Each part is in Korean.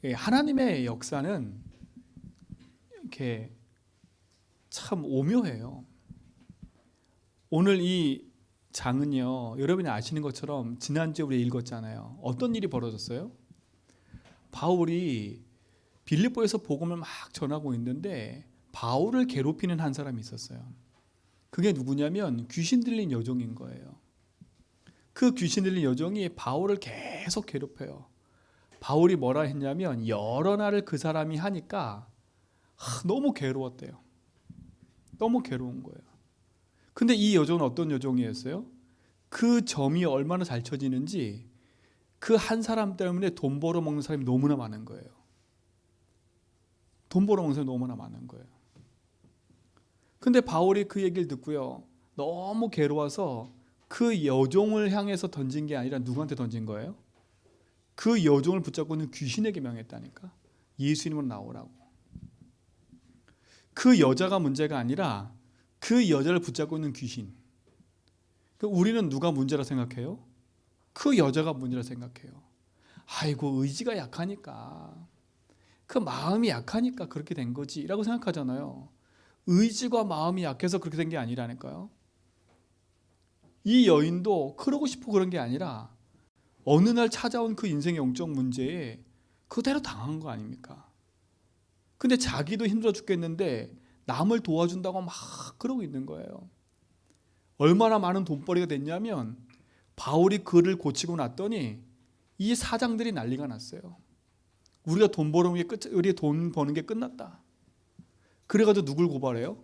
하나님의 역사는 이렇게 참 오묘해요. 오늘 이 장은요, 여러분이 아시는 것처럼 지난주에 우리 읽었잖아요. 어떤 일이 벌어졌어요? 바울이 빌립보에서 복음을 막 전하고 있는데 바울을 괴롭히는 한 사람이 있었어요. 그게 누구냐면 귀신 들린 여종인 거예요. 그 귀신 들린 여종이 바울을 계속 괴롭혀요. 바울이 뭐라 했냐면 여러 날을 그 사람이 하니까 너무 괴로웠대요. 너무 괴로운 거예요. 근데 이 여종은 어떤 여종이었어요? 그 점이 얼마나 잘 쳐지는지 그 한 사람 때문에 돈 벌어먹는 사람이 너무나 많은 거예요. 돈 벌어먹는 사람이 너무나 많은 거예요. 근데 바울이 그 얘기를 듣고요, 너무 괴로워서 그 여종을 향해서 던진 게 아니라 누구한테 던진 거예요? 그 여종을 붙잡고 있는 귀신에게 명했다니까. 예수님으로 나오라고. 그 여자가 문제가 아니라 그 여자를 붙잡고 있는 귀신. 우리는 누가 문제라 생각해요? 그 여자가 문제라 생각해요. 아이고, 의지가 약하니까, 그 마음이 약하니까 그렇게 된 거지 라고 생각하잖아요. 의지가 마음이 약해서 그렇게 된 게 아니라니까요. 이 여인도 그러고 싶고 그런 게 아니라 어느 날 찾아온 그 인생의 영적 문제에 그대로 당한 거 아닙니까? 근데 자기도 힘들어 죽겠는데 남을 도와준다고 막 그러고 있는 거예요. 얼마나 많은 돈벌이가 됐냐면 바울이 그를 고치고 났더니 이 사장들이 난리가 났어요. 우리가 돈 버는 게 끝났다. 그래가지고 누굴 고발해요?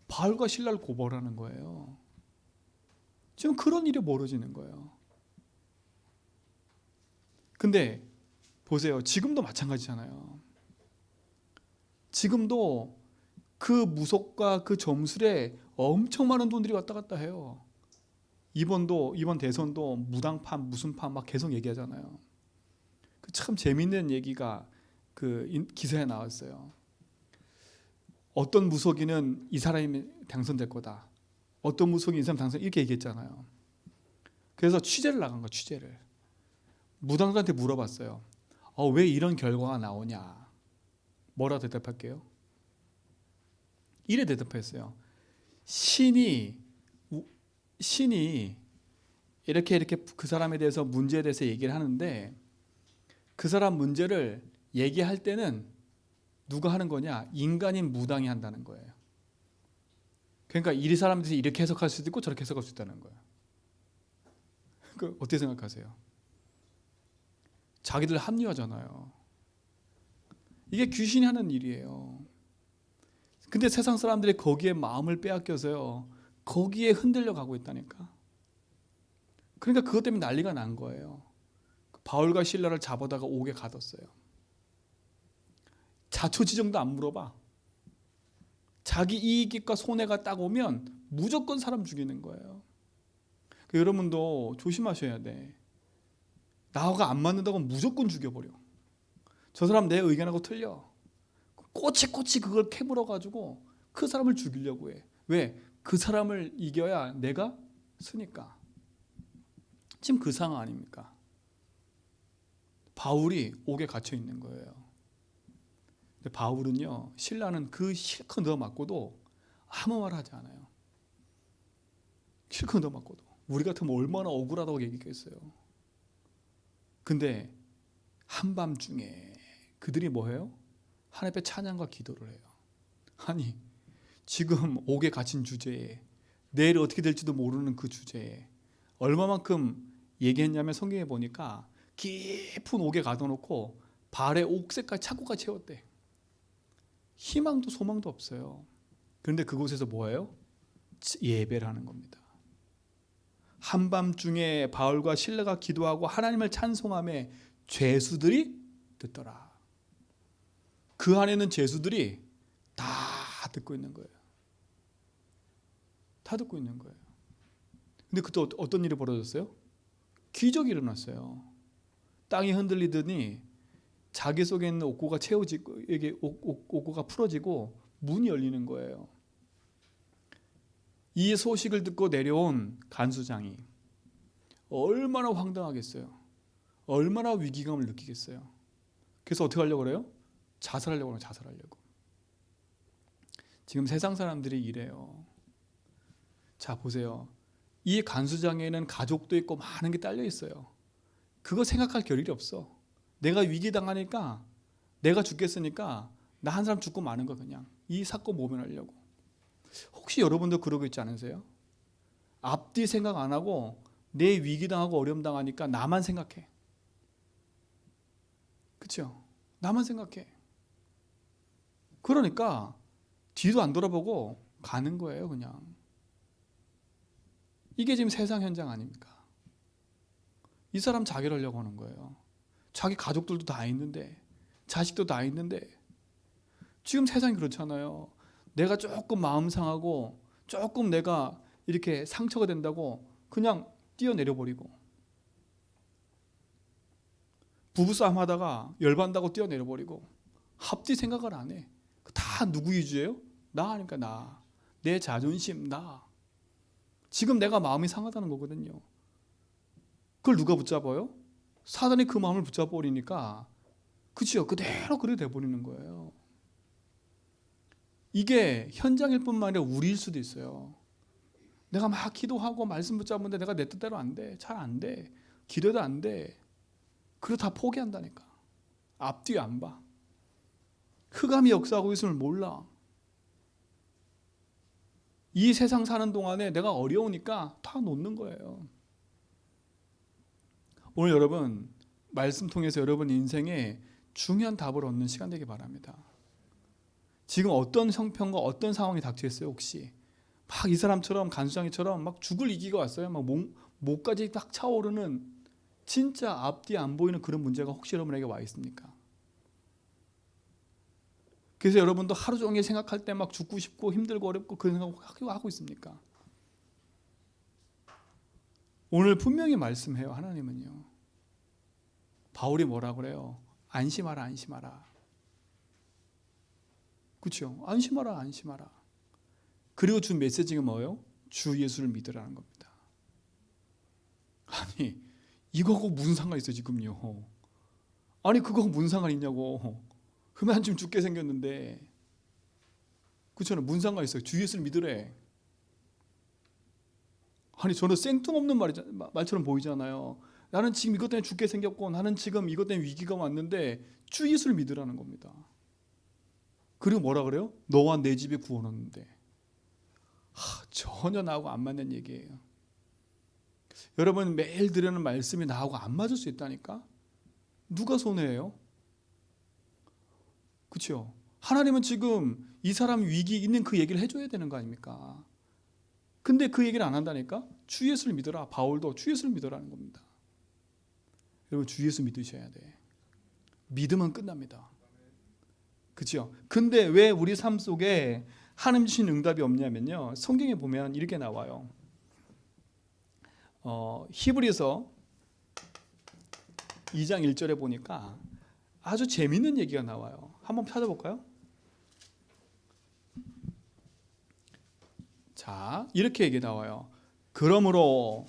바울과 실라를 고발하는 거예요. 지금 그런 일이 벌어지는 거예요. 근데 보세요. 지금도 마찬가지잖아요. 지금도 그 무속과 그 점술에 엄청 많은 돈들이 왔다 갔다 해요. 이번 대선도 무당판 무슨 판 막 계속 얘기하잖아요. 참 재밌는 얘기가 그 기사에 나왔어요. 어떤 무속인은 이 사람이 당선될 거다. 어떤 무속인 이 사람 당선 이렇게 얘기했잖아요. 그래서 취재를 나간 거야. 취재를. 무당들한테 물어봤어요. 왜 이런 결과가 나오냐. 뭐라 대답할게요? 이래 대답했어요. 신이 이렇게 그 사람에 대해서 문제에 대해서 얘기를 하는데 그 사람 문제를 얘기할 때는 누가 하는 거냐? 인간인 무당이 한다는 거예요. 그러니까 이 사람들이 이렇게 해석할 수도 있고 저렇게 해석할 수 있다는 거예요. 어떻게 생각하세요? 자기들 합리화잖아요. 이게 귀신이 하는 일이에요. 근데 세상 사람들이 거기에 마음을 빼앗겨서요, 거기에 흔들려 가고 있다니까. 그러니까 그것 때문에 난리가 난 거예요. 바울과 실라를 잡아다가 옥에 가뒀어요. 자초지종도 안 물어봐. 자기 이익과 손해가 딱 오면 무조건 사람 죽이는 거예요. 여러분도 조심하셔야 돼. 나하고 안 맞는다고 무조건 죽여버려. 저 사람 내 의견하고 틀려. 꼬치꼬치 그걸 캐물어가지고 그 사람을 죽이려고 해. 왜? 그 사람을 이겨야 내가 쓰니까. 지금 그 상황 아닙니까? 바울이 옥에 갇혀 있는 거예요. 근데 바울은요, 신라는 그 실컷 넣어맞고도 아무 말 하지 않아요. 실컷 넣어맞고도. 우리 같으면 얼마나 억울하다고 얘기했겠어요. 근데 한밤중에 그들이 뭐 해요? 하나님 앞에 찬양과 기도를 해요. 아니, 지금 옥에 갇힌 주제에, 내일 어떻게 될지도 모르는 그 주제에 얼마만큼 얘기했냐면 성경에 보니까 깊은 옥에 가둬놓고 발에 옥새까지 차고까지 채웠대. 희망도 소망도 없어요. 그런데 그곳에서 뭐예요? 예배를 하는 겁니다. 한밤중에 바울과 실라가 기도하고 하나님을 찬송하며 죄수들이 듣더라. 그 안에는 죄수들이 다 듣고 있는 거예요. 다 듣고 있는 거예요. 근데 그때 어떤 일이 벌어졌어요? 기적이 일어났어요. 땅이 흔들리더니 자기 속에 있는 옥고가 채워지고, 이게 옥고가 풀어지고 문이 열리는 거예요. 이 소식을 듣고 내려온 간수장이 얼마나 황당하겠어요. 얼마나 위기감을 느끼겠어요. 그래서 어떻게 하려고 그래요? 자살하려고 그래요. 자살하려고. 지금 세상 사람들이 이래요. 자, 보세요. 이 간수장에는 가족도 있고 많은 게 딸려 있어요. 그거 생각할 겨를이 없어. 내가 위기 당하니까, 내가 죽겠으니까 나 한 사람 죽고 마는 거 그냥. 이 사건 모면하려고. 혹시 여러분도 그러고 있지 않으세요? 앞뒤 생각 안 하고 내 위기 당하고 어려움 당하니까 나만 생각해. 그렇죠? 나만 생각해. 그러니까 뒤도 안 돌아보고 가는 거예요, 그냥. 이게 지금 세상 현장 아닙니까? 이 사람 자결 하려고 하는 거예요. 자기 가족들도 다 있는데, 자식도 다 있는데. 지금 세상이 그렇잖아요. 내가 조금 마음 상하고 조금 내가 이렇게 상처가 된다고 그냥 뛰어내려 버리고, 부부싸움 하다가 열받는다고 뛰어내려 버리고, 앞뒤 생각을 안 해. 다 누구 위주예요? 나 하니까 나. 내 자존심, 나. 지금 내가 마음이 상하다는 거거든요. 그걸 누가 붙잡아요? 사단이 그 마음을 붙잡아버리니까, 그치요? 그대로 그렇게 돼버리는 거예요. 이게 현장일 뿐만 아니라 우리일 수도 있어요. 내가 막 기도하고 말씀 붙잡는데 내가 내 뜻대로 안 돼. 잘 안 돼. 기도도 안 돼. 그래도 다 포기한다니까. 앞뒤 안 봐. 흑암이 역사하고 있음을 몰라. 이 세상 사는 동안에 내가 어려우니까 다 놓는 거예요. 오늘 여러분 말씀 통해서 여러분 인생에 중요한 답을 얻는 시간 되기 바랍니다. 지금 어떤 형편과 어떤 상황이 닥쳐 있어요? 혹시 막 이 사람처럼 간수장이처럼 막 죽을 위기가 왔어요. 막 목까지 딱 차오르는 진짜 앞뒤 안 보이는 그런 문제가 혹시 여러분에게 와 있습니까? 그래서 여러분도 하루 종일 생각할 때 막 죽고 싶고 힘들고 어렵고 그런 생각 하고 있습니까? 오늘 분명히 말씀해요. 하나님은요. 바울이 뭐라 그래요? 안심하라, 안심하라. 그렇죠? 안심하라, 안심하라. 그리고 준 메시지가 뭐예요? 주 예수를 믿으라는 겁니다. 아니, 이거하고 무슨 상관 있어 지금요? 아니, 그거하고 무슨 상관 있냐고. 그만 좀 죽게 생겼는데. 그렇잖아요. 무슨 상관 있어요? 주 예수를 믿으래. 아니, 저는 생뚱없는 말처럼 보이잖아요. 나는 지금 이것 때문에 죽게 생겼고, 나는 지금 이것 때문에 위기가 왔는데 주 예수를 믿으라는 겁니다. 그리고 뭐라 그래요? 너와 내 집이 구원 얻는데. 전혀 나하고 안 맞는 얘기예요. 여러분 매일 들으는 말씀이 나하고 안 맞을 수 있다니까? 누가 손해예요? 그렇죠? 하나님은 지금 이 사람 위기 있는 그 얘기를 해줘야 되는 거 아닙니까? 근데 그 얘기를 안 한다니까? 주 예수를 믿어라. 바울도 주 예수를 믿어라는 겁니다. 여러분 주 예수 믿으셔야 돼. 믿으면 끝납니다. 그렇죠? 근데 왜 우리 삶 속에 하나님 주신 응답이 없냐면요. 성경에 보면 이렇게 나와요. 히브리서 2장 1절에 보니까 아주 재밌는 얘기가 나와요. 한번 찾아볼까요? 자, 이렇게 얘기 나와요. 그러므로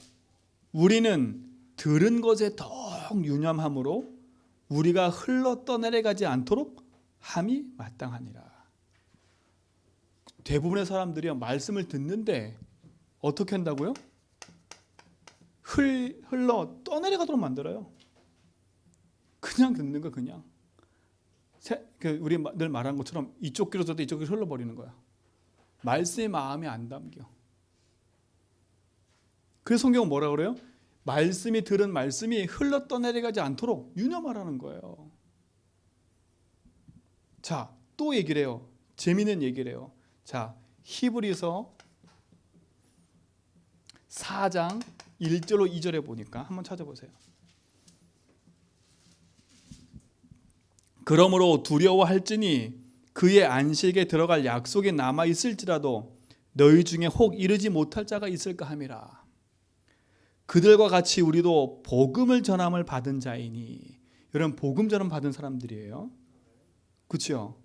우리는 들은 것에 더욱 유념함으로 우리가 흘러 떠내려가지 않도록 함이 마땅하니라. 대부분의 사람들이 말씀을 듣는데 어떻게 한다고요? 흘러 떠내려가도록 만들어요. 그냥 듣는 거 그냥. 우리 늘 말한 것처럼 이쪽 귀로 들어도 이쪽 귀로 흘러버리는 거야. 말씀의 마음이 안 담겨. 그래서 성경은 뭐라 그래요? 말씀이 들은 말씀이 흘러 떠내려가지 않도록 유념하라는 거예요. 자, 또 얘기를 해요. 재미있는 얘기를 해요. 자, 히브리서 4장 1절로 2절에 보니까 한번 찾아보세요. 그러므로 두려워할지니 그의 안식에 들어갈 약속이 남아 있을지라도 너희 중에 혹 이르지 못할 자가 있을까 함이라. 그들과 같이 우리도 복음을 전함을 받은 자이니. 여러분 복음 전함 받은 사람들이에요. 그렇죠?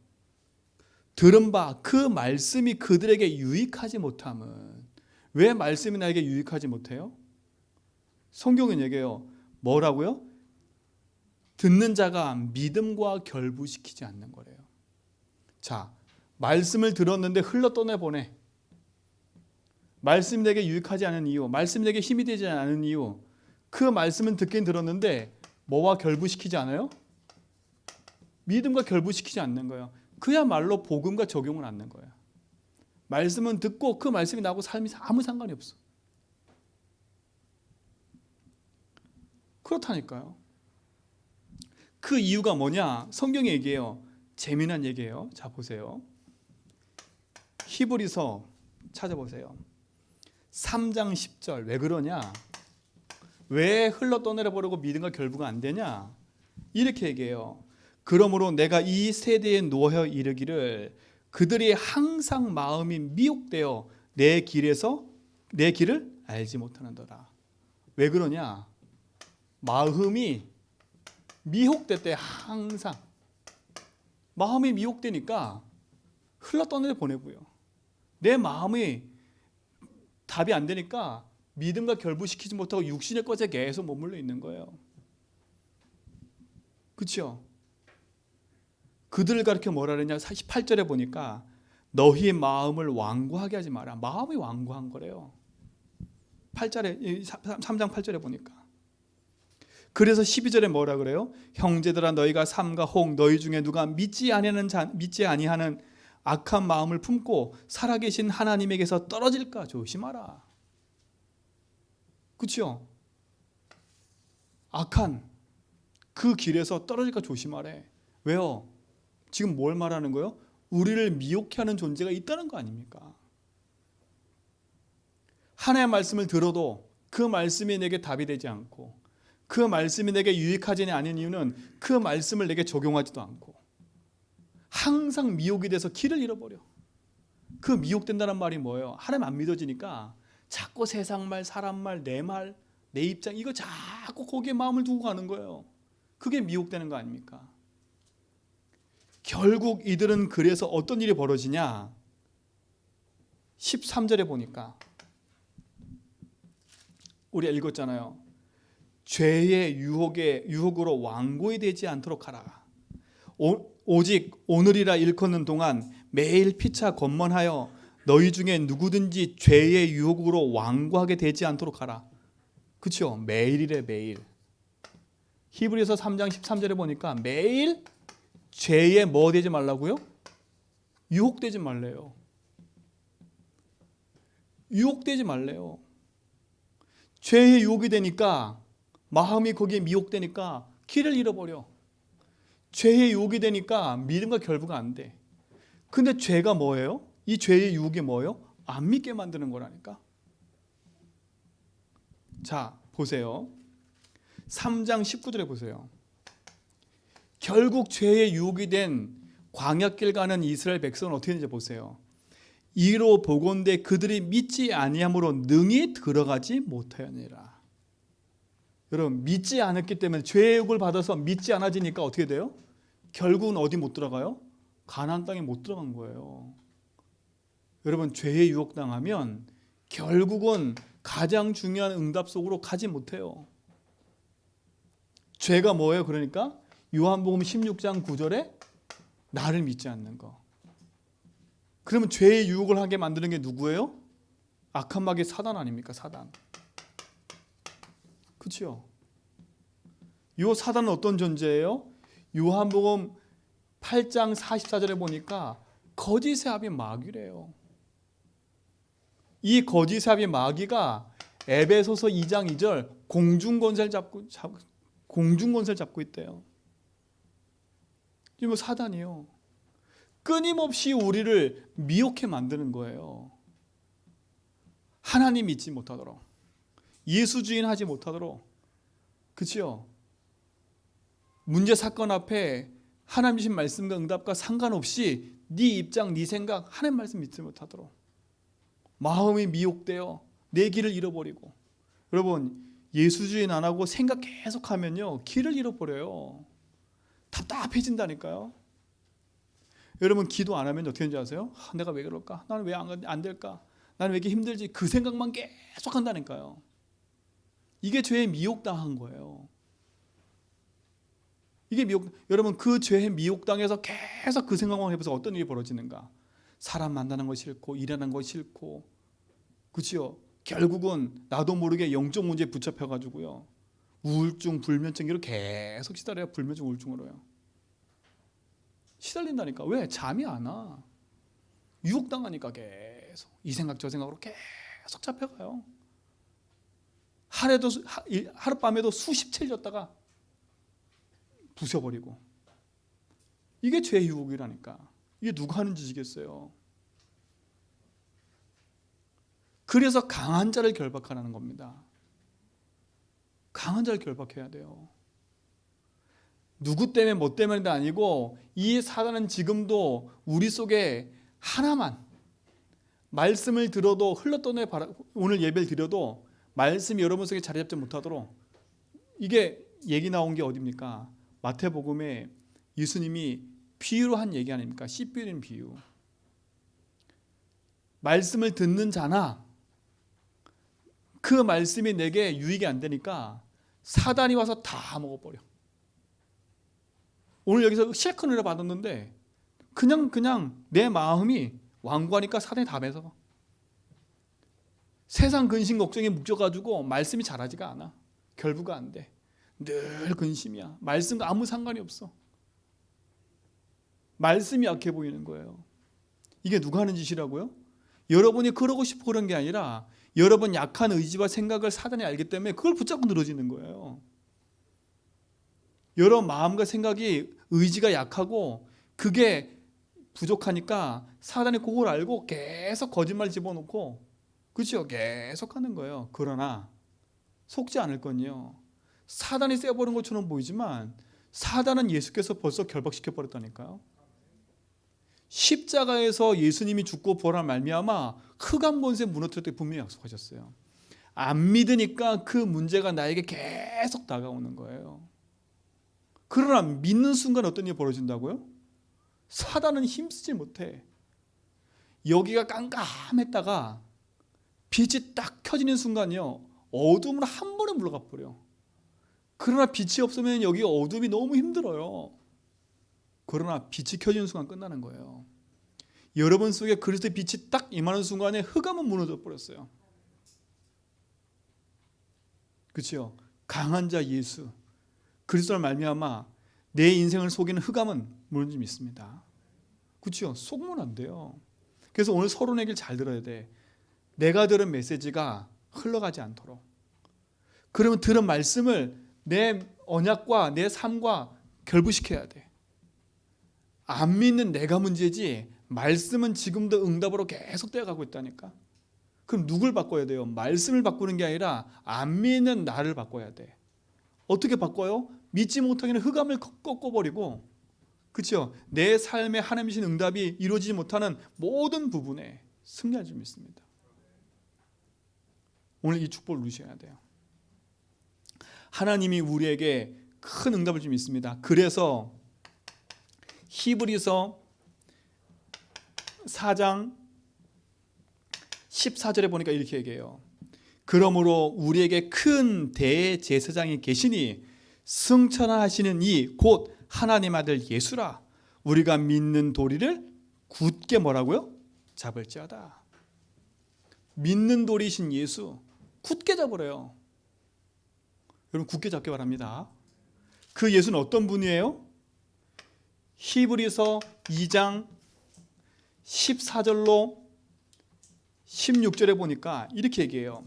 들은 바 그 말씀이 그들에게 유익하지 못함은. 왜 말씀이 나에게 유익하지 못해요? 성경은 얘기해요. 뭐라고요? 듣는 자가 믿음과 결부시키지 않는 거래요. 자, 말씀을 들었는데 흘러 떠내보내. 말씀이 내게 유익하지 않은 이유, 말씀이 내게 힘이 되지 않은 이유, 그 말씀은 듣긴 들었는데 뭐와 결부시키지 않아요? 믿음과 결부시키지 않는 거예요. 그야말로 복음과 적용을 않는 거예요. 말씀은 듣고 그 말씀이 나하고 삶이 아무 상관이 없어. 그렇다니까요. 그 이유가 뭐냐? 성경이 얘기해요. 재미난 얘기예요. 자, 보세요. 히브리서 찾아보세요. 3장 10절. 왜 그러냐? 왜 흘러 떠내려 버리고 믿음과 결부가 안 되냐? 이렇게 얘기해요. 그러므로 내가 이 세대에 놓여 이르기를 그들이 항상 마음이 미혹되어 내 길을 알지 못하는도다. 왜 그러냐? 마음이 미혹됐대. 항상 마음이 미혹되니까 흘러 떠내려 보내고요. 내 마음이 답이 안 되니까 믿음과 결부시키지 못하고 육신의 것에 계속 머물러 있는 거예요. 그렇죠? 그들을 가르쳐 뭐라 그러냐? 48절에 보니까 너희 마음을 완고하게 하지 마라. 마음이 완고한 거래요. 3장 8절에 보니까. 그래서 12절에 뭐라 그래요? 형제들아 너희가 삼가 혹 너희 중에 누가 믿지 아니하는 악한 마음을 품고 살아계신 하나님에게서 떨어질까 조심하라. 그렇죠? 악한 그 길에서 떨어질까 조심하래. 왜요? 지금 뭘 말하는 거예요? 우리를 미혹해 하는 존재가 있다는 거 아닙니까? 하나님의 말씀을 들어도 그 말씀이 내게 답이 되지 않고 그 말씀이 내게 유익하지 않은 이유는 그 말씀을 내게 적용하지도 않고 항상 미혹이 돼서 길을 잃어버려. 그 미혹된다는 말이 뭐예요? 하나님 안 믿어지니까 자꾸 세상 말, 사람 말, 내 말, 내 입장 이거 자꾸 거기에 마음을 두고 가는 거예요. 그게 미혹되는 거 아닙니까? 결국 이들은 그래서 어떤 일이 벌어지냐? 13절에 보니까 우리가 읽었잖아요. 죄의 유혹으로 완고히 되지 않도록 하라. 오직 오늘이라 일컫는 동안 매일 피차 권면하여 너희 중에 누구든지 죄의 유혹으로 완고하게 되지 않도록 하라. 그렇죠? 매일이래 매일. 히브리서 3장 13절에 보니까 매일 죄에 뭐 되지 말라고요? 유혹되지 말래요. 유혹되지 말래요. 죄의 유혹이 되니까 마음이 거기에 미혹되니까 길을 잃어버려. 죄의 유혹이 되니까 믿음과 결부가 안 돼. 근데 죄가 뭐예요? 이 죄의 유혹이 뭐예요? 안 믿게 만드는 거라니까. 자, 보세요. 3장 19절에 보세요. 결국 죄의 유혹이 된 광야길 가는 이스라엘 백성은 어떻게 되는지 보세요. 이로 보건대 그들이 믿지 아니함으로 능히 들어가지 못하였느니라. 여러분 믿지 않았기 때문에 죄의 유혹을 받아서 믿지 않아지니까 어떻게 돼요? 결국은 어디 못 들어가요? 가나안 땅에 못 들어간 거예요. 여러분 죄의 유혹 당하면 결국은 가장 중요한 응답 속으로 가지 못해요. 죄가 뭐예요? 그러니까 요한복음 16장 9절에 나를 믿지 않는 거. 그러면 죄의 유혹을 하게 만드는 게 누구예요? 악한 마귀 사단 아닙니까? 사단. 그렇죠? 요 사단은 어떤 존재예요? 요한복음 8장 44절에 보니까 거짓의 아비 마귀래요. 이 거짓의 아비 마귀가 에베소서 2장 2절 공중권세를 잡고 있대요. 이거 사단이요. 끊임없이 우리를 미혹해 만드는 거예요. 하나님 믿지 못하도록, 예수주인 하지 못하도록. 그렇죠? 문제 사건 앞에 하나님 주신 말씀과 응답과 상관없이 네 입장, 네 생각, 하나님 말씀 믿지 못하도록 마음이 미혹되어 내 길을 잃어버리고. 여러분 예수주인 안 하고 생각 계속하면요 길을 잃어버려요. 답답해진다니까요. 여러분 기도 안 하면 어떻게 되는지 아세요? 내가 왜 그럴까? 나는 왜 안 될까? 나는 왜 이렇게 힘들지? 그 생각만 계속 한다니까요. 이게 죄에 미혹당한 거예요. 이게 여러분 그 죄의 미혹당해서 계속 그 생각만 해보세요. 어떤 일이 벌어지는가. 사람 만나는 거 싫고 일하는 거 싫고, 그렇죠? 결국은 나도 모르게 영적 문제에 붙잡혀가지고요, 우울증, 불면증으로 계속 시달려요. 불면증, 우울증으로요. 시달린다니까. 왜? 잠이 안 와. 유혹당하니까 계속 이 생각 저 생각으로 계속 잡혀가요. 하룻밤에도 수십 채를 졌다가 부숴버리고. 이게 죄의 유혹이라니까. 이게 누가 하는 짓이겠어요? 그래서 강한 자를 결박하라는 겁니다. 강한 자를 결박해야 돼요. 누구 때문에 뭐 때문에 아니고, 이 사단은 지금도 우리 속에 하나만 말씀을 들어도 흘러떠내, 오늘 예배를 드려도 말씀이 여러분 속에 자리 잡지 못하도록, 이게 얘기 나온 게 어디입니까? 마태복음에 예수님이 비유로 한 얘기 아닙니까? 씨 뿌리는 비유. 말씀을 듣는 자나 그 말씀이 내게 유익이 안 되니까 사단이 와서 다 먹어버려. 오늘 여기서 실컷 은혜를 받았는데 그냥 내 마음이 완고하니까 사단이 다 뺏어가. 세상 근심 걱정에 묵혀가지고 말씀이 자라지가 않아. 결부가 안 돼. 늘 근심이야. 말씀과 아무 상관이 없어. 말씀이 약해 보이는 거예요. 이게 누가 하는 짓이라고요? 여러분이 그러고 싶어 그런 게 아니라 여러분 약한 의지와 생각을 사단이 알기 때문에 그걸 붙잡고 늘어지는 거예요. 여러분 마음과 생각이, 의지가 약하고 그게 부족하니까 사단이 그걸 알고 계속 거짓말 집어넣고, 그렇죠? 계속 하는 거예요. 그러나 속지 않을 건요, 사단이 쎄버린 것처럼 보이지만 사단은 예수께서 벌써 결박시켜 버렸다니까요. 십자가에서 예수님이 죽고 부활한 말미암아 흑암 권세 무너뜨릴 때 분명히 약속하셨어요. 안 믿으니까 그 문제가 나에게 계속 다가오는 거예요. 그러나 믿는 순간 어떤 일이 벌어진다고요? 사단은 힘쓰지 못해. 여기가 깜깜했다가 빛이 딱 켜지는 순간이요, 어둠으로 한 번에 물러가 버려. 그러나 빛이 없으면 여기 어둠이 너무 힘들어요. 그러나 빛이 켜지는 순간 끝나는 거예요. 여러분 속에 그리스도의 빛이 딱 임하는 순간에 흑암은 무너져 버렸어요. 그렇죠? 강한 자 예수, 그리스도를 말미암아 내 인생을 속이는 흑암은 무너짐이 있습니다. 그렇죠? 속으면 안 돼요. 그래서 오늘 서론 얘기를 잘 들어야 돼. 내가 들은 메시지가 흘러가지 않도록. 그러면 들은 말씀을 내 언약과 내 삶과 결부시켜야 돼. 안 믿는 내가 문제지 말씀은 지금도 응답으로 계속 되어가고 있다니까. 그럼 누굴 바꿔야 돼요? 말씀을 바꾸는 게 아니라 안 믿는 나를 바꿔야 돼. 어떻게 바꿔요? 믿지 못하기는 흑암을 꺾어버리고, 그렇죠? 내 삶의 하나님이신 응답이 이루어지지 못하는 모든 부분에 승리할 줄 믿습니다. 오늘 이 축복을 누리셔야 돼요. 하나님이 우리에게 큰 응답을 좀 있습니다. 그래서 히브리서 4장 14절에 보니까 이렇게 얘기해요. 그러므로 우리에게 큰 대제사장이 계시니 승천하시는 이 곧 하나님 아들 예수라. 우리가 믿는 도리를 굳게 뭐라고요? 잡을지어다. 믿는 도리신 예수 굳게 잡으래요. 여러분 굳게 잡기 바랍니다. 그 예수는 어떤 분이에요? 히브리서 2장 14절로 16절에 보니까 이렇게 얘기해요.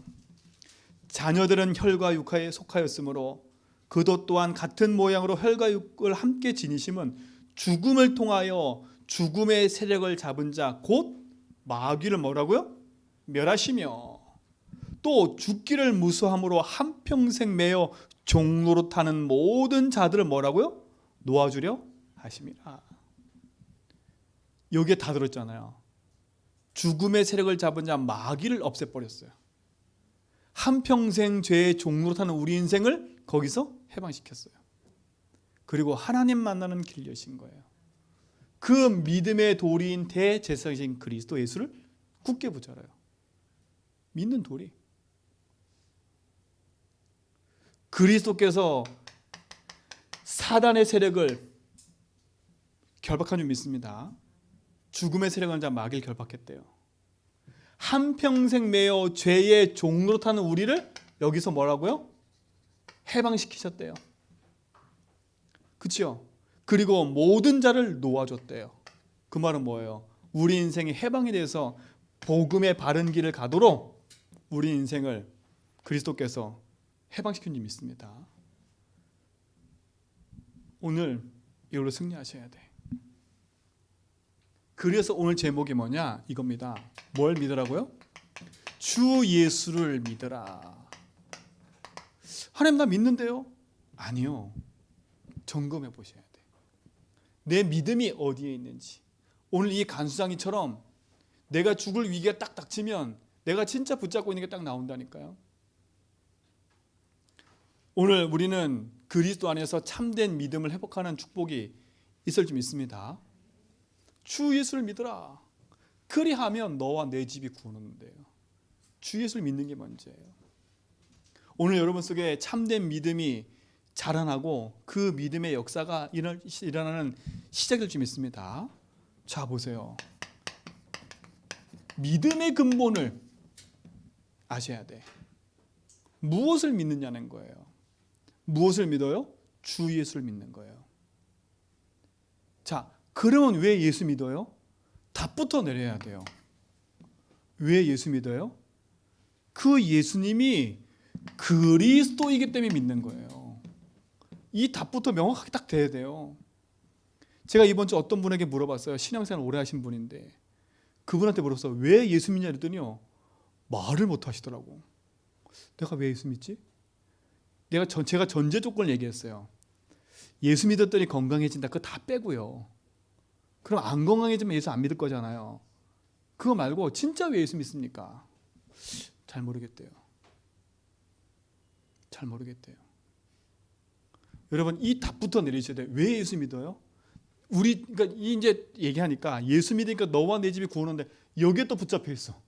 자녀들은 혈과 육하에 속하였으므로 그도 또한 같은 모양으로 혈과 육을 함께 지니심은 죽음을 통하여 죽음의 세력을 잡은 자 곧 마귀를 뭐라고요? 멸하시며 또 죽기를 무수함으로 한평생 매여 종노릇하는 모든 자들을 뭐라고요? 놓아주려 하심이라. 여기에 다 들었잖아요. 죽음의 세력을 잡은 자 마귀를 없애버렸어요. 한평생 죄의 종노릇하는 우리 인생을 거기서 해방시켰어요. 그리고 하나님 만나는 길 여신 거예요. 그 믿음의 도리인 대제사장이신 그리스도 예수를 굳게 붙잡아요. 믿는 도리. 그리스도께서 사단의 세력을 결박한 줄 믿습니다. 죽음의 세력은 자 마귀를 결박했대요. 한평생 매여 죄의 종노릇하는 우리를 여기서 뭐라고요? 해방시키셨대요. 그렇죠? 그리고 모든 자를 놓아줬대요. 그 말은 뭐예요? 우리 인생의 해방에 대해서 복음의 바른 길을 가도록 우리 인생을 그리스도께서 해방시킨 줄 믿습니다. 오늘 이걸로 승리하셔야 돼. 그래서 오늘 제목이 뭐냐? 이겁니다. 뭘 믿으라고요? 주 예수를 믿으라. 하나님 나 믿는데요? 아니요. 점검해 보셔야 돼. 내 믿음이 어디에 있는지. 오늘 이 간수장이처럼 내가 죽을 위기가 딱 닥치면 내가 진짜 붙잡고 있는 게 딱 나온다니까요. 오늘 우리는 그리스도 안에서 참된 믿음을 회복하는 축복이 있을 줄 믿습니다. 주 예수를 믿으라. 그리하면 너와 내 집이 구원하는데요. 주 예수를 믿는 게 먼저예요. 오늘 여러분 속에 참된 믿음이 자라나고 그 믿음의 역사가 일어나는 시작일 줄 믿습니다. 자 보세요. 믿음의 근본을 아셔야 돼. 무엇을 믿느냐는 거예요. 무엇을 믿어요? 주 예수를 믿는 거예요. 자, 그러면 왜 예수 믿어요? 답부터 내려야 돼요. 왜 예수 믿어요? 그 예수님이 그리스도이기 때문에 믿는 거예요. 이 답부터 명확하게 딱 돼야 돼요. 제가 이번 주 어떤 분에게 물어봤어요. 신앙생활 오래 하신 분인데 그분한테 물어서 왜 예수 믿냐 그랬더니요, 말을 못 하시더라고. 내가 왜 예수 믿지? 제가 전제 조건을 얘기했어요. 예수 믿었더니 건강해진다. 그거 다 빼고요. 그럼 안 건강해지면 예수 안 믿을 거잖아요. 그거 말고 진짜 왜 예수 믿습니까? 잘 모르겠대요. 잘 모르겠대요. 여러분 이 답부터 내리셔야 돼요. 왜 예수 믿어요? 그러니까 이제 얘기하니까 예수 믿으니까 너와 내 집이 구원하는데 여기에 또 붙잡혀 있어.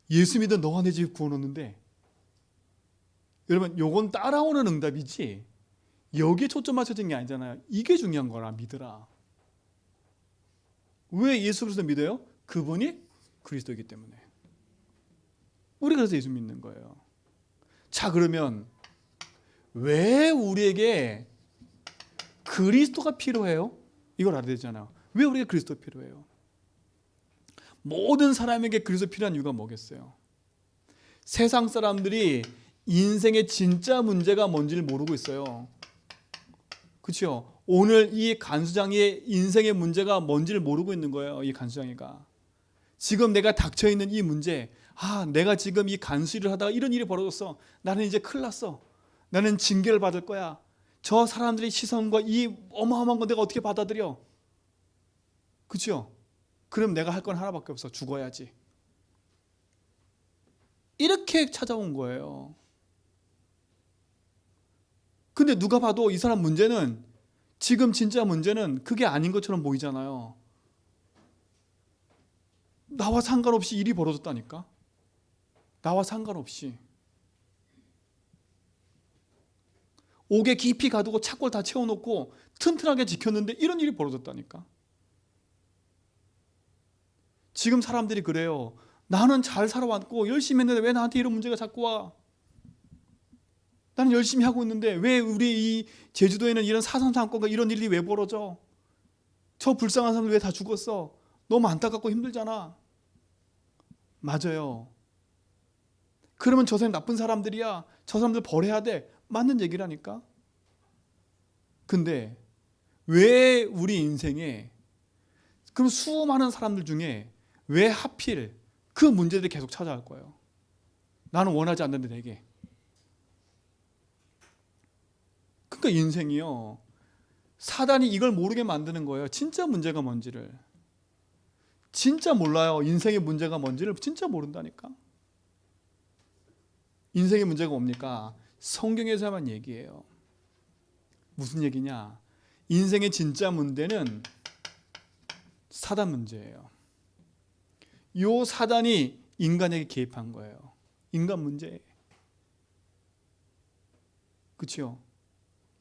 예수 믿은 너와 내 집이 구원하는데 여러분 요건 따라오는 응답이지 여기에 초점 맞춰진 게 아니잖아요. 이게 중요한 거라 믿으라. 왜 예수 그리스도 믿어요? 그분이 그리스도이기 때문에. 우리가 그래서 예수 믿는 거예요. 자 그러면 왜 우리에게 그리스도가 필요해요? 이걸 알아야 되잖아요. 왜 우리가 그리스도 필요해요? 모든 사람에게 그리스도 필요한 이유가 뭐겠어요? 세상 사람들이 인생의 진짜 문제가 뭔지를 모르고 있어요. 그렇죠? 오늘 이 간수장이의 인생의 문제가 뭔지를 모르고 있는 거예요. 이 간수장이가. 지금 내가 닥쳐있는 이 문제, 내가 지금 이 간수일을 하다가 이런 일이 벌어졌어. 나는 이제 큰일 났어. 나는 징계를 받을 거야. 저 사람들의 시선과 이 어마어마한 거 내가 어떻게 받아들여? 그렇죠? 그럼 내가 할 건 하나밖에 없어. 죽어야지. 이렇게 찾아온 거예요. 근데 누가 봐도 이 사람 문제는 지금 진짜 문제는 그게 아닌 것처럼 보이잖아요. 나와 상관없이 일이 벌어졌다니까. 나와 상관없이. 옥에 깊이 가두고 착골 다 채워놓고 튼튼하게 지켰는데 이런 일이 벌어졌다니까. 지금 사람들이 그래요. 나는 잘 살아왔고 열심히 했는데 왜 나한테 이런 문제가 자꾸 와? 나는 열심히 하고 있는데 왜 우리 이 제주도에는 이런 사삼사건과 이런 일이 왜 벌어져? 저 불쌍한 사람들 왜 다 죽었어? 너무 안타깝고 힘들잖아. 맞아요. 그러면 저 사람 나쁜 사람들이야. 저 사람들 벌해야 돼. 맞는 얘기라니까. 근데 왜 우리 인생에 그럼 수많은 사람들 중에 왜 하필 그 문제들이 계속 찾아올 거예요? 나는 원하지 않는데 내게. 그러니까 인생이요. 사단이 이걸 모르게 만드는 거예요. 진짜 문제가 뭔지를. 진짜 몰라요. 인생의 문제가 뭔지를 진짜 모른다니까. 인생의 문제가 뭡니까? 성경에서만 얘기해요. 무슨 얘기냐? 인생의 진짜 문제는 사단 문제예요. 요 사단이 인간에게 개입한 거예요. 인간 문제. 그렇죠?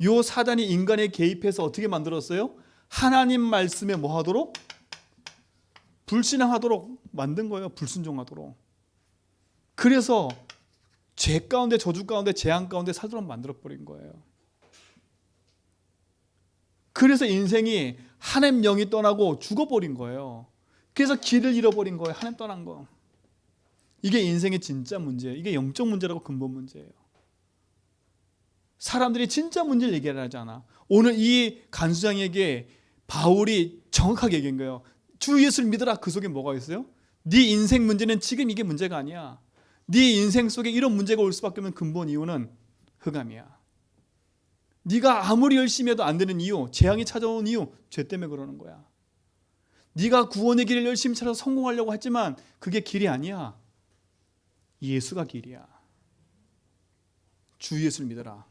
요 사단이 인간에 개입해서 어떻게 만들었어요? 하나님 말씀에 뭐 하도록? 불신앙하도록 만든 거예요. 불순종하도록. 그래서 죄 가운데, 저주 가운데, 재앙 가운데 살도록 만들어버린 거예요. 그래서 인생이 하나님 영이 떠나고 죽어버린 거예요. 그래서 길을 잃어버린 거예요. 하나님 떠난 거. 이게 인생의 진짜 문제예요. 이게 영적 문제라고 근본 문제예요. 사람들이 진짜 문제를 얘기를 하지 않아. 오늘 이 간수장에게 바울이 정확하게 얘기한 거예요. 주 예수를 믿어라. 그 속에 뭐가 있어요? 네 인생 문제는 지금 이게 문제가 아니야. 네 인생 속에 이런 문제가 올 수밖에 없는 근본 이유는 흑암이야. 네가 아무리 열심히 해도 안 되는 이유, 재앙이 찾아온 이유, 죄 때문에 그러는 거야. 네가 구원의 길을 열심히 찾아서 성공하려고 했지만 그게 길이 아니야. 예수가 길이야. 주 예수를 믿어라.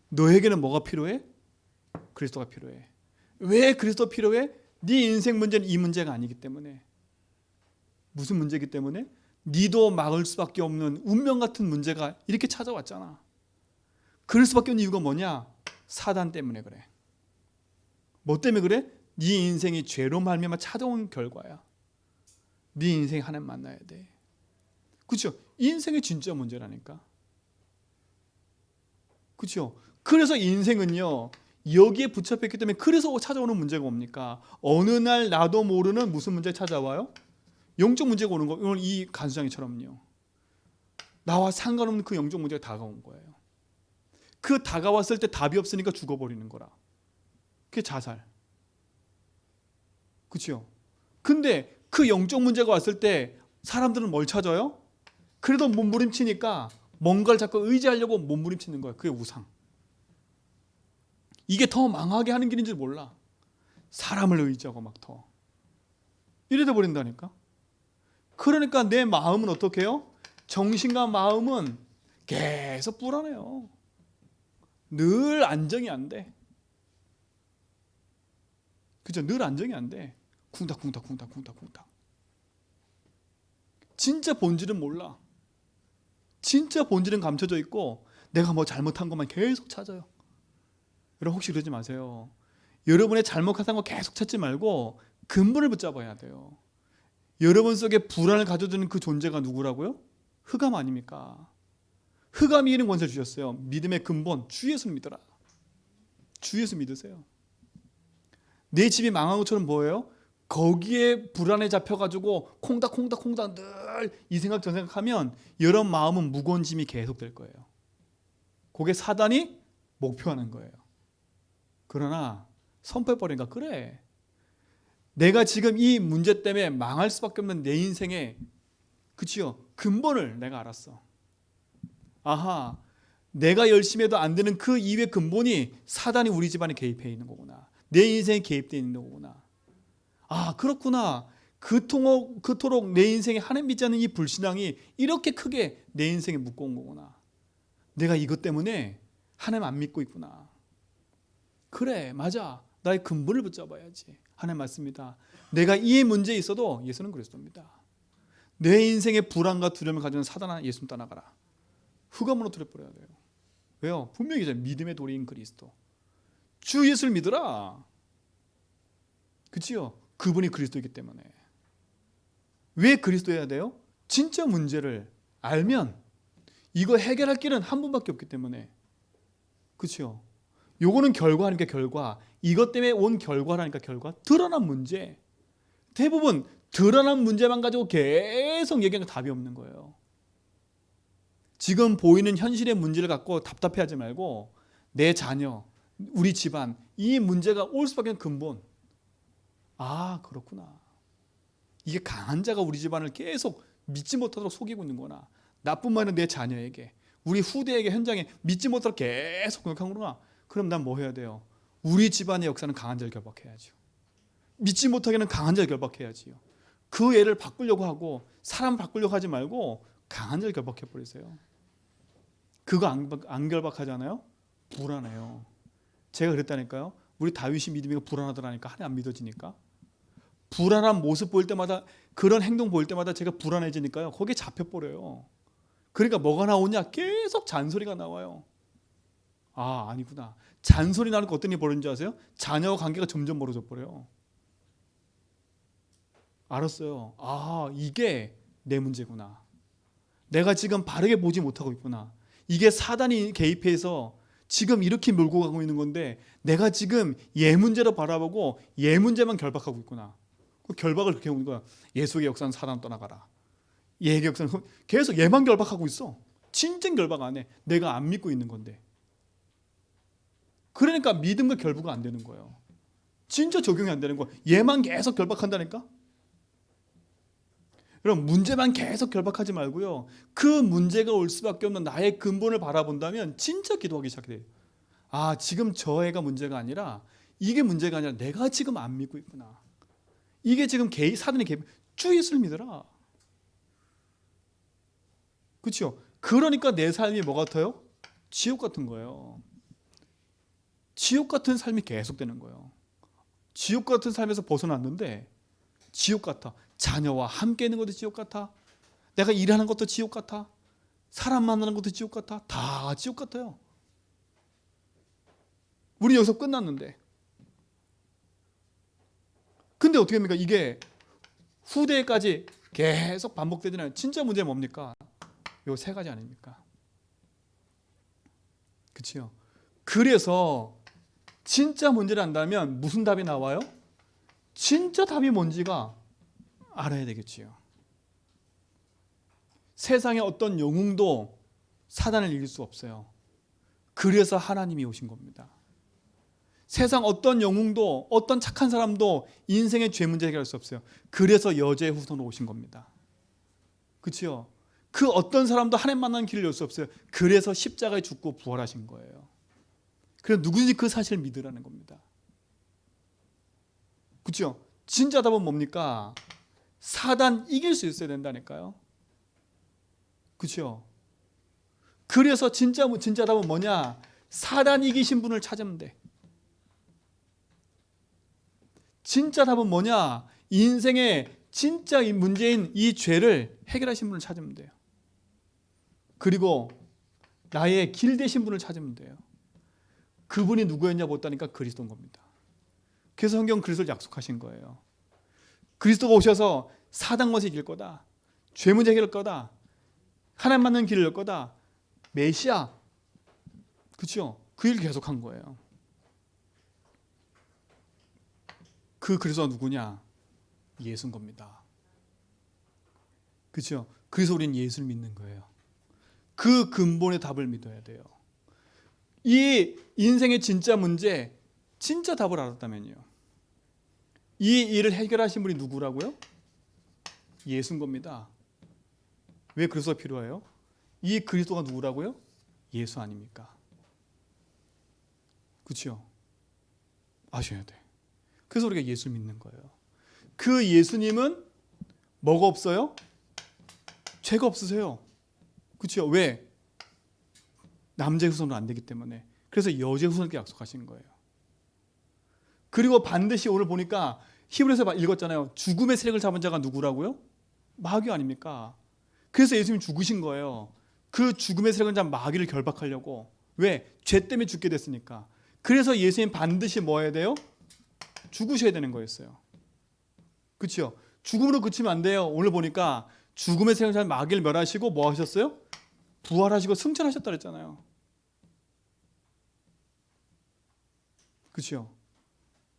너에게는 뭐가 필요해? 그리스도가 필요해. 왜 그리스도 필요해? 네 인생 문제는 이 문제가 아니기 때문에. 무슨 문제이기 때문에? 네도 막을 수밖에 없는 운명 같은 문제가 이렇게 찾아왔잖아. 그럴 수밖에 없는 이유가 뭐냐? 사단 때문에 그래. 뭐 때문에 그래? 네 인생이 죄로 말미암아 찾아온 결과야. 네 인생이 하나님 만나야 돼. 그렇죠? 인생의 진짜 문제라니까. 그렇죠? 그래서 인생은요, 여기에 붙잡혔기 때문에 그래서 찾아오는 문제가 뭡니까? 어느 날 나도 모르는 무슨 문제 찾아와요? 영적 문제가 오는 거. 오늘 이 간수장이처럼요. 나와 상관없는 그 영적 문제가 다가온 거예요. 그 다가왔을 때 답이 없으니까 죽어버리는 거라. 그게 자살. 그렇죠? 근데 그 영적 문제가 왔을 때 사람들은 뭘 찾아요? 그래도 몸부림치니까 뭔가를 자꾸 의지하려고 몸부림치는 거야. 그게 우상. 이게 더 망하게 하는 길인 줄 몰라. 사람을 의지하고 막 더. 이래 돼 버린다니까. 그러니까 내 마음은 어떻게 해요? 정신과 마음은 계속 불안해요. 늘 안정이 안 돼. 그죠? 늘 안정이 안 돼. 쿵닥쿵닥. 진짜 본질은 몰라. 진짜 본질은 감춰져 있고 내가 뭐 잘못한 것만 계속 찾아요. 여러분 혹시 그러지 마세요. 여러분의 잘못한 거 계속 찾지 말고 근본을 붙잡아야 돼요. 여러분 속에 불안을 가져주는 그 존재가 누구라고요? 흑암 아닙니까? 흑암이 이런 권세를 주셨어요. 믿음의 근본, 주 예수를 믿어라. 주 예수 믿으세요. 내 집이 망한 것처럼 뭐예요? 거기에 불안에 잡혀가지고 콩닥 늘 이 생각 저 생각하면 여러분 마음은 무거운 짐이 계속 될 거예요. 그게 사단이 목표하는 거예요. 그러나 선포해버리니까 그래. 내가 지금 이 문제 때문에 망할 수밖에 없는 내 인생의 그치요? 근본을 내가 알았어. 아하, 내가 열심히 해도 안 되는 그 이유의 근본이 사단이 우리 집안에 개입해 있는 거구나. 내 인생에 개입되어 있는 거구나. 아, 그렇구나. 그토록 내 인생에 하나님 믿지 않는 이 불신앙이 이렇게 크게 내 인생에 묶어온 거구나. 내가 이것 때문에 하나님 안 믿고 있구나. 그래, 맞아. 나의 근본을 붙잡아야지. 하나님 맞습니다. 내가 이 문제에 있어도 예수는 그리스도입니다. 내 인생의 불안과 두려움을 가지는 사단아 예수님 떠나가라. 흑암으로 들여버려야 돼요. 왜요? 분명히 이제 믿음의 도리인 그리스도. 주 예수를 믿으라. 그치요? 그분이 그리스도이기 때문에. 왜 그리스도여야 돼요? 진짜 문제를 알면 이거 해결할 길은 한 분밖에 없기 때문에. 그치요? 요거는 결과니까 결과. 이것 때문에 온 결과라니까 결과. 드러난 문제. 대부분 드러난 문제만 가지고 계속 얘기하는 답이 없는 거예요. 지금 보이는 현실의 문제를 갖고 답답해하지 말고 내 자녀, 우리 집안 이 문제가 올 수밖에 없는 근본. 아, 그렇구나. 이게 강한 자가 우리 집안을 계속 믿지 못하도록 속이고 있는 거나 나뿐만 아니라 내 자녀에게 우리 후대에게 현장에 믿지 못하도록 계속 공격하는구나. 그럼 난 뭐 해야 돼요? 우리 집안의 역사는 강한 자를 결박해야죠. 믿지 못하게는 강한 자를 결박해야지요. 그 애를 바꾸려고 하고 사람 바꾸려고 하지 말고 강한 자를 결박해버리세요. 그거 안 결박하잖아요? 불안해요. 제가 그랬다니까요. 우리 다윗이 믿음이 불안하더라니까. 하나님 안 믿어지니까. 불안한 모습 보일 때마다 그런 행동 보일 때마다 제가 불안해지니까요. 거기에 잡혀버려요. 그러니까 뭐가 나오냐? 계속 잔소리가 나와요. 아, 아니구나. 잔소리 나니까 어떤 일이 벌어진지 아세요? 자녀와 관계가 점점 멀어져 버려요. 알았어요. 아, 이게 내 문제구나. 내가 지금 바르게 보지 못하고 있구나. 이게 사단이 개입해서 지금 이렇게 몰고 가고 있는 건데 내가 지금 얘 문제로 바라보고 얘 문제만 결박하고 있구나. 그 결박을 그렇게 하는 거야. 예수의 역사는 사단 떠나가라. 얘의 역사는 계속 얘만 결박하고 있어. 진짜 결박 안 해. 내가 안 믿고 있는 건데. 그러니까 믿음과 결부가 안 되는 거예요. 진짜 적용이 안 되는 거야. 얘만 계속 결박한다니까. 그럼 문제만 계속 결박하지 말고요. 그 문제가 올 수밖에 없는 나의 근본을 바라본다면 진짜 기도하기 시작해요. 아, 지금 저 애가 문제가 아니라 이게 문제가 아니라 내가 지금 안 믿고 있구나. 이게 지금 사단의 개입. 주 예수를 믿어라. 그렇죠? 그러니까 내 삶이 뭐 같아요? 지옥 같은 거예요. 지옥 같은 삶이 계속되는 거예요. 지옥 같은 삶에서 벗어났는데 지옥 같아. 자녀와 함께 있는 것도 지옥 같아. 내가 일하는 것도 지옥 같아. 사람 만나는 것도 지옥 같아. 다 지옥 같아요. 우리 여기서 끝났는데. 근데 어떻게 합니까? 이게 후대까지 계속 반복되잖아요. 진짜 문제는 뭡니까? 요 세 가지 아닙니까? 그렇죠? 그래서 진짜 문제를 안다면 무슨 답이 나와요? 진짜 답이 뭔지가 알아야 되겠지요. 세상의 어떤 영웅도 사단을 이길 수 없어요. 그래서 하나님이 오신 겁니다. 세상 어떤 영웅도 어떤 착한 사람도 인생의 죄 문제 해결할 수 없어요. 그래서 여자의 후손으로 오신 겁니다. 그렇죠? 그 어떤 사람도 하나님 만나는 길을 열 수 없어요. 그래서 십자가에 죽고 부활하신 거예요. 그래서 누구든지 그 사실을 믿으라는 겁니다. 그렇죠? 진짜 답은 뭡니까? 사단 이길 수 있어야 된다니까요. 그렇죠? 그래서 진짜 답은 뭐냐? 사단 이기신 분을 찾으면 돼. 진짜 답은 뭐냐? 인생의 진짜 문제인 이 죄를 해결하신 분을 찾으면 돼요. 그리고 나의 길 되신 분을 찾으면 돼요. 그분이 누구였냐 보다니까 그리스도인 겁니다. 그래서 성경 그리스도를 약속하신 거예요. 그리스도가 오셔서 사단 것을 이길 거다. 죄 문제 해결할 거다. 하나님 만나는 길을 열 거다. 메시아. 그렇죠? 그 일을 계속한 거예요. 그 그리스도가 누구냐? 예수인 겁니다. 그렇죠? 그래서 우리는 예수를 믿는 거예요. 그 근본의 답을 믿어야 돼요. 이 인생의 진짜 문제, 진짜 답을 알았다면요. 이 일을 해결하신 분이 누구라고요? 예수인 겁니다. 왜 그리스도가 필요해요? 이 그리스도가 누구라고요? 예수 아닙니까? 그렇죠? 아셔야 돼. 그래서 우리가 예수를 믿는 거예요. 그 예수님은 뭐가 없어요? 죄가 없으세요. 그렇죠? 왜? 남자의 후손으로 안 되기 때문에. 그래서 여자의 후손에게 약속하신 거예요. 그리고 반드시 오늘 보니까 히브리서 읽었잖아요. 죽음의 세력을 잡은 자가 누구라고요? 마귀 아닙니까? 그래서 예수님이 죽으신 거예요. 그 죽음의 세력을 잡은 마귀를 결박하려고. 왜? 죄 때문에 죽게 됐으니까. 그래서 예수님 반드시 뭐 해야 돼요? 죽으셔야 되는 거였어요. 그렇죠? 죽음으로 그치면 안 돼요. 오늘 보니까 죽음의 세력을 잡은 마귀를 멸하시고 뭐 하셨어요? 부활하시고 승천하셨다 그랬잖아요. 그렇죠?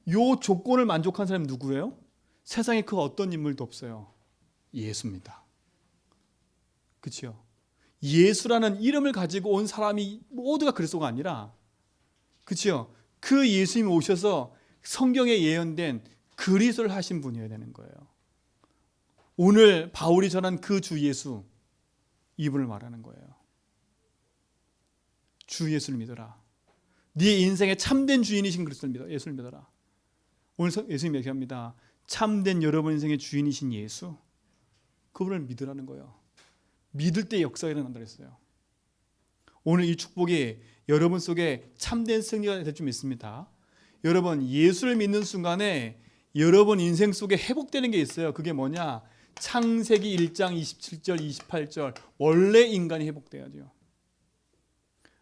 요 조건을 만족한 사람이 누구예요? 세상에 그 어떤 인물도 없어요. 예수입니다. 그렇죠? 예수라는 이름을 가지고 온 사람이 모두가 그리스도가 아니라, 그렇죠? 그 예수님이 오셔서 성경에 예언된 그리스도를 하신 분이어야 되는 거예요. 오늘 바울이 전한 그 주 예수, 이분을 말하는 거예요. 주 예수를 믿어라. 네 인생의 참된 주인이신 그리스도를 믿어. 예수를 믿어라. 오늘 예수님이 얘기합니다. 참된 여러분 인생의 주인이신 예수, 그분을 믿으라는 거예요. 믿을 때 역사가 일어난다 그랬어요. 오늘 이 축복이 여러분 속에 참된 승리가 될 줄 믿습니다. 여러분, 예수를 믿는 순간에 여러분 인생 속에 회복되는 게 있어요. 그게 뭐냐? 창세기 1장 27절 28절 원래 인간이 회복돼야죠.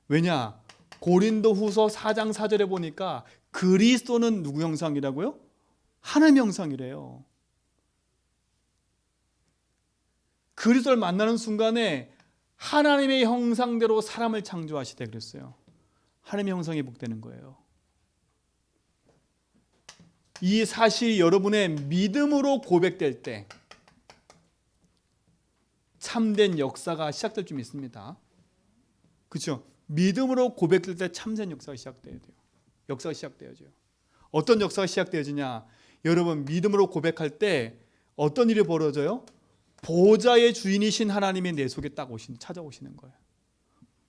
왜냐? 고린도후서 4장 4절에 보니까 그리스도는 누구 형상이라고요? 하나님 형상이래요. 그리스도를 만나는 순간에 하나님의 형상대로 사람을 창조하시되 그랬어요. 하나님의 형상이 복되는 거예요. 이 사실이 여러분의 믿음으로 고백될 때 참된 역사가 시작될 줄 믿습니다. 그렇죠? 믿음으로 고백될 때 참된 역사가 시작돼야 돼요. 역사가 시작돼야죠. 어떤 역사가 시작되어지냐? 여러분 믿음으로 고백할 때 어떤 일이 벌어져요? 보좌의 주인이신 하나님이 내 속에 딱 찾아오시는 거예요.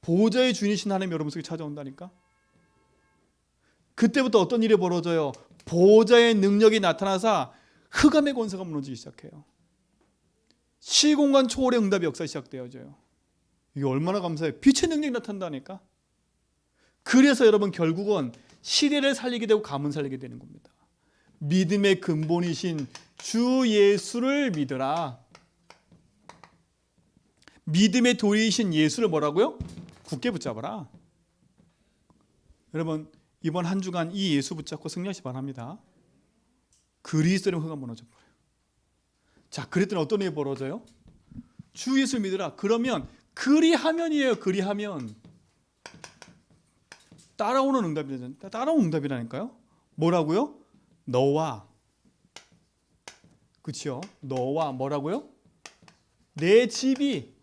보좌의 주인이신 하나님이 여러분 속에 찾아온다니까? 그때부터 어떤 일이 벌어져요? 보좌의 능력이 나타나서 흑암의 권세가 무너지기 시작해요. 시공간 초월의 응답의 역사가 시작되어져요. 이게 얼마나 감사해요. 빛의 능력이 나타난다니까. 그래서 여러분 결국은 시대를 살리게 되고 가문 살리게 되는 겁니다. 믿음의 근본이신 주 예수를 믿으라. 믿음의 도리이신 예수를 뭐라고요? 굳게 붙잡아라. 여러분 이번 한 주간 이 예수 붙잡고 승리하시 바랍니다. 그리스도의 흑암 무너져 버려요. 자, 그랬더니 어떤 일이 벌어져요? 주 예수를 믿으라. 그러면 그리하면이에요. 그리하면 따라오는 응답이라니까요. 따라오는 응답이라니까요. 뭐라고요? 너와, 그렇죠? 너와 뭐라고요? 내 집이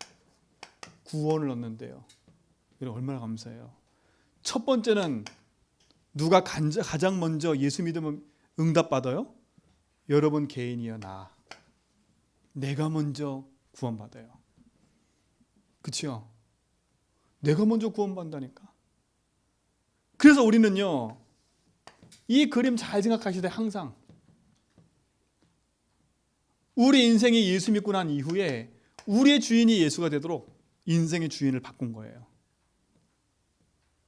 구원을 얻는데요. 여러분 얼마나 감사해요. 첫 번째는 누가 가장 먼저 예수 믿으면 응답받아요? 여러분 개인이요. 내가 먼저 구원받아요. 그렇죠? 내가 먼저 구원받는다니까. 그래서 우리는요, 이 그림 잘 생각하시되 항상 우리 인생이 예수 믿고 난 이후에 우리의 주인이 예수가 되도록 인생의 주인을 바꾼 거예요.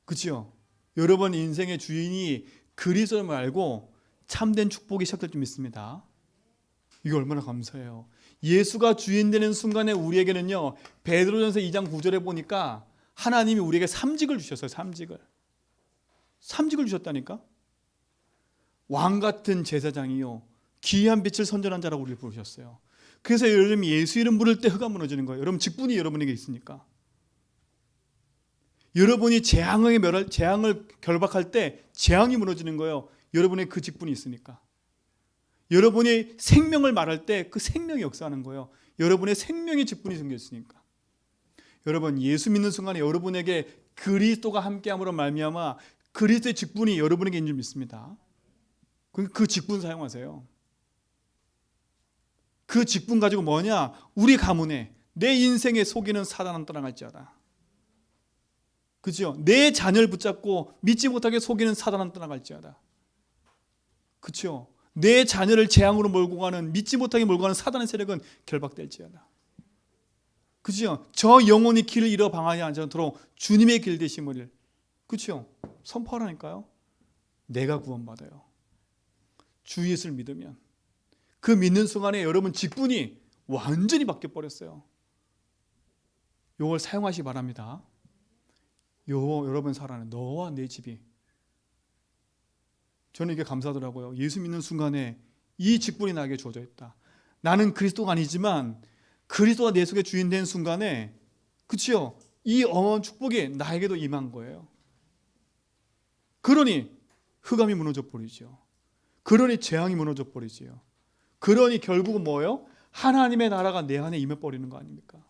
그렇죠? 여러분 인생의 주인이 그리스도를 알고 참된 축복이 시작될 줄 믿습니다. 이거 얼마나 감사해요. 예수가 주인 되는 순간에 우리에게는요, 베드로전서 2장 9절에 보니까 하나님이 우리에게 삼직을 주셨어요. 삼직을 주셨다니까. 왕 같은 제사장이요, 귀한 빛을 선전한 자라고 우리를 부르셨어요. 그래서 여러분 예수 이름 부를 때 흑암 무너지는 거예요. 여러분 직분이 여러분에게 있으니까. 여러분이 재앙을 결박할 때 재앙이 무너지는 거예요. 여러분의 그 직분이 있으니까. 여러분이 생명을 말할 때 그 생명이 역사하는 거예요. 여러분의 생명의 직분이 생겼으니까. 여러분 예수 믿는 순간에 여러분에게 그리스도가 함께함으로 말미암아 그리스도의 직분이 여러분에게 있는 줄 믿습니다. 그 직분 사용하세요. 그 직분 가지고 뭐냐? 우리 가문에 내 인생에 속이는 사단은 떠나갈지어다. 그죠? 내 자녀를 붙잡고 믿지 못하게 속이는 사단은 떠나갈지어다. 그렇죠? 내 자녀를 재앙으로 몰고 가는, 믿지 못하게 몰고 가는 사단의 세력은 결박될지어다. 그죠? 저 영혼이 길을 잃어 방황하지 않도록 주님의 길 되심을, 그렇죠? 선포하라니까요. 내가 구원받아요. 주 예수를 믿으면 그 믿는 순간에 여러분 직분이 완전히 바뀌어 버렸어요. 이걸 사용하시기 바랍니다. 여러분 살아는 너와 내 집이. 저는 이게 감사하더라고요. 예수 믿는 순간에 이 직분이 나에게 주어져 있다. 나는 그리스도가 아니지만 그리스도가 내 속에 주인 된 순간에, 그치요? 이 어마어마한 축복이 나에게도 임한 거예요. 그러니 흑암이 무너져 버리죠. 그러니 재앙이 무너져 버리지요. 그러니 결국은 뭐예요? 하나님의 나라가 내 안에 임해 버리는 거 아닙니까?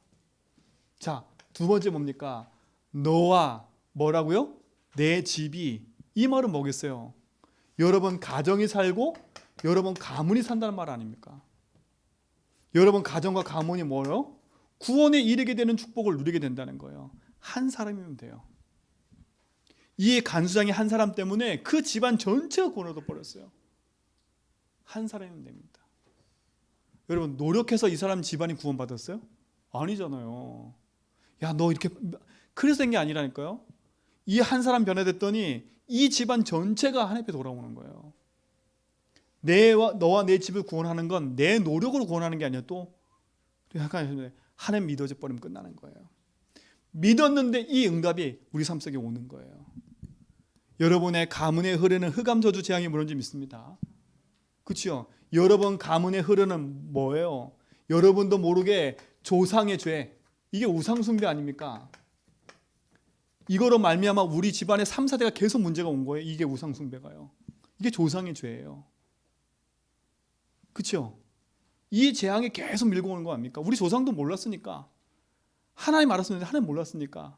자, 두 번째 뭡니까? 너와 뭐라고요? 내 집이. 이 말은 뭐겠어요? 여러분 가정이 살고 여러분 가문이 산다는 말 아닙니까? 여러분 가정과 가문이 뭐요? 구원에 이르게 되는 축복을 누리게 된다는 거예요. 한 사람이면 돼요. 이 간수장이 한 사람 때문에 그 집안 전체가 구원을 얻어버렸어요. 한 사람이면 됩니다. 여러분 노력해서 이 사람 집안이 구원받았어요? 아니잖아요. 야, 너 이렇게 그래서 된 게 아니라니까요. 이 한 사람 변화됐더니 이 집안 전체가 하나님 앞에 돌아오는 거예요. 너와 내 집을 구원하는 건 내 노력으로 구원하는 게 아니라 또 하나님 믿어져 버리면 끝나는 거예요. 믿었는데 이 응답이 우리 삶 속에 오는 거예요. 여러분의 가문에 흐르는 흑암 저주 재앙이 무너진 줄 믿습니다. 그렇죠? 여러분 가문에 흐르는 뭐예요? 여러분도 모르게 조상의 죄, 이게 우상숭배 아닙니까? 이거로 말미암아 우리 집안의 3, 4대가 계속 문제가 온 거예요. 이게 우상숭배가요. 이게 조상의 죄예요. 그렇죠? 이 재앙이 계속 밀고 오는 거 아닙니까? 우리 조상도 몰랐으니까. 하나님 알았었는데 하나님 몰랐으니까.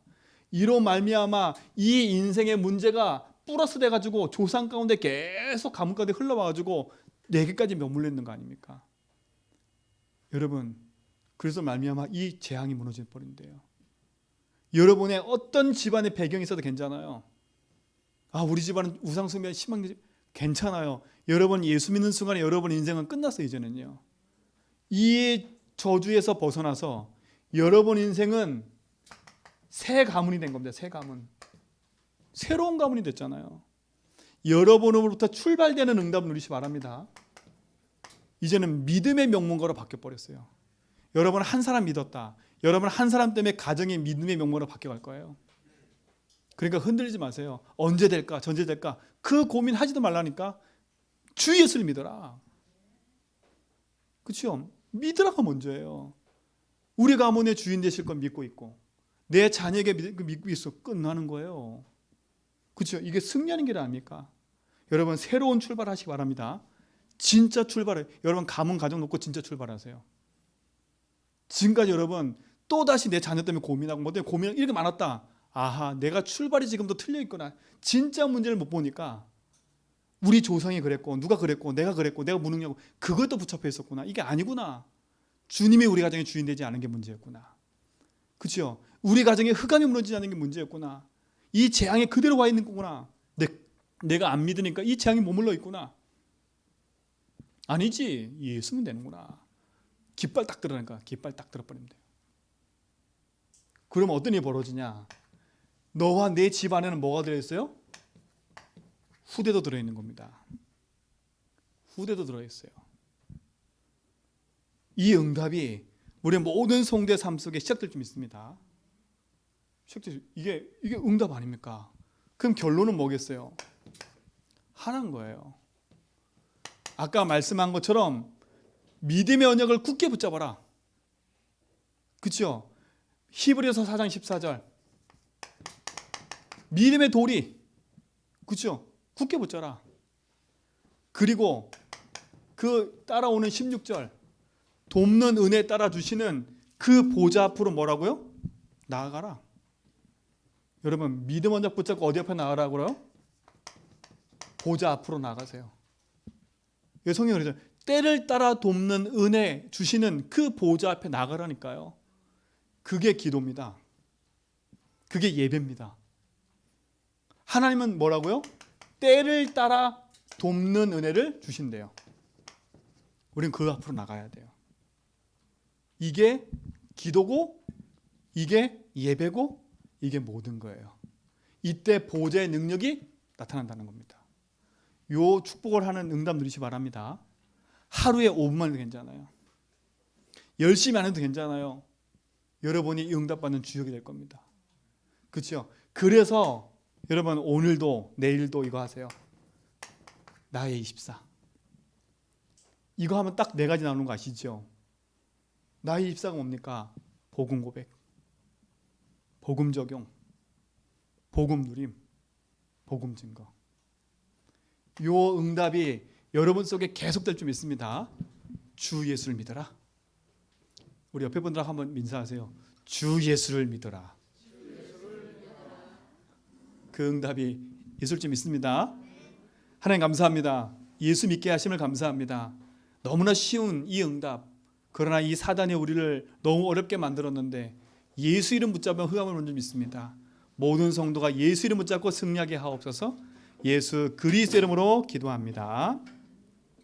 이로 말미암아 이 인생의 문제가 플러스 돼가지고 조상 가운데 계속 가문 가운데 흘러와가지고 내게까지 머물러 있는 거 아닙니까? 여러분, 그래서 말미암아 이 재앙이 무너져 버린대요. 여러분의 어떤 집안의 배경이 있어도 괜찮아요. 아, 우리 집안은 우상숭배 심한 괜찮아요. 여러분 예수 믿는 순간에 여러분 인생은 끝났어요. 이제는요. 이 저주에서 벗어나서 여러분 인생은 새 가문이 된 겁니다. 새 가문. 새로운 가문이 됐잖아요. 여러분으로부터 출발되는 응답을 누리시 바랍니다. 이제는 믿음의 명문가로 바뀌어버렸어요. 여러분 한 사람 믿었다. 여러분 한 사람 때문에 가정이 믿음의 명문으로 바뀌어갈 거예요. 그러니까 흔들리지 마세요. 언제 될까? 전제 될까? 그 고민하지도 말라니까. 주 예수를 믿어라. 그렇죠? 믿으라가 먼저예요. 우리 가문의 주인 되실 건 믿고 있고 내 자녀에게 믿고 있어 끝나는 거예요. 그렇죠? 이게 승리하는 길 아닙니까? 여러분 새로운 출발하시기 바랍니다. 진짜 출발해. 여러분 가문 가정 놓고 진짜 출발하세요. 지금까지 여러분 또다시 내 자녀 때문에 고민하고 뭐 때문에 고민이 이렇게 많았다. 아하, 내가 출발이 지금도 틀려 있구나. 진짜 문제를 못 보니까 우리 조상이 그랬고 누가 그랬고 내가 무능력고 그것도 붙잡혀 있었구나. 이게 아니구나. 주님이 우리 가정의 주인 되지 않은 게 문제였구나. 그렇죠? 우리 가정에 흑암이 무너지지 않은 게 문제였구나. 이 재앙에 그대로 와 있는 거구나. 내가 안 믿으니까 이 재앙이 머물러 있구나. 아니지. 예수면 되는구나. 깃발 딱 들어가니까 깃발 딱 들어버리면 돼요. 그러면 어떤 일이 벌어지냐? 너와 내 집 안에는 뭐가 들어있어요? 후대도 들어있는 겁니다. 후대도 들어있어요. 이 응답이 우리 모든 성도의 삶 속에 시작될 줄 믿습니다. 이게 응답 아닙니까? 그럼 결론은 뭐겠어요? 하나인 거예요. 아까 말씀한 것처럼 믿음의 언약을 굳게 붙잡아라. 그렇죠? 히브리서 4장 14절 믿음의 도리, 그렇죠? 굳게 붙잡아라. 그리고 그 따라오는 16절 돕는 은혜 따라 주시는 그 보좌 앞으로 뭐라고요? 나아가라. 여러분 믿음 언약 붙잡고 어디 앞에 나아가라고요? 보좌 앞으로 나가세요. 성경이 그러죠. 때를 따라 돕는 은혜 주시는 그 보좌 앞에 나가라니까요. 그게 기도입니다. 그게 예배입니다. 하나님은 뭐라고요? 때를 따라 돕는 은혜를 주신대요. 우리는 그 앞으로 나가야 돼요. 이게 기도고 이게 예배고 이게 모든 거예요. 이때 보좌의 능력이 나타난다는 겁니다. 요 축복을 하는 응답 누리시 바랍니다. 하루에 5분만 해도 괜찮아요. 열심히 안 해도 괜찮아요. 여러분이 이 응답받는 주역이 될 겁니다. 그렇죠? 그래서 여러분 오늘도 내일도 이거 하세요. 나의 24. 이거 하면 딱 4가지 나오는 거 아시죠? 나의 24가 뭡니까? 복음 고백, 복음 적용, 복음 누림, 복음 증거. 요 응답이 여러분 속에 계속될 줄 믿습니다. 주 예수를 믿어라. 우리 옆에 분들하고 한번 인사하세요. 주 예수를 믿어라. 그 응답이 있을 줄 믿습니다. 하나님 감사합니다. 예수 믿게 하심을 감사합니다. 너무나 쉬운 이 응답, 그러나 이 사단이 우리를 너무 어렵게 만들었는데 예수 이름 붙잡으면 흑암을 오는 줄 믿습니다. 모든 성도가 예수 이름 붙잡고 승리하게 하옵소서. 예수 그리스도 이름으로 기도합니다.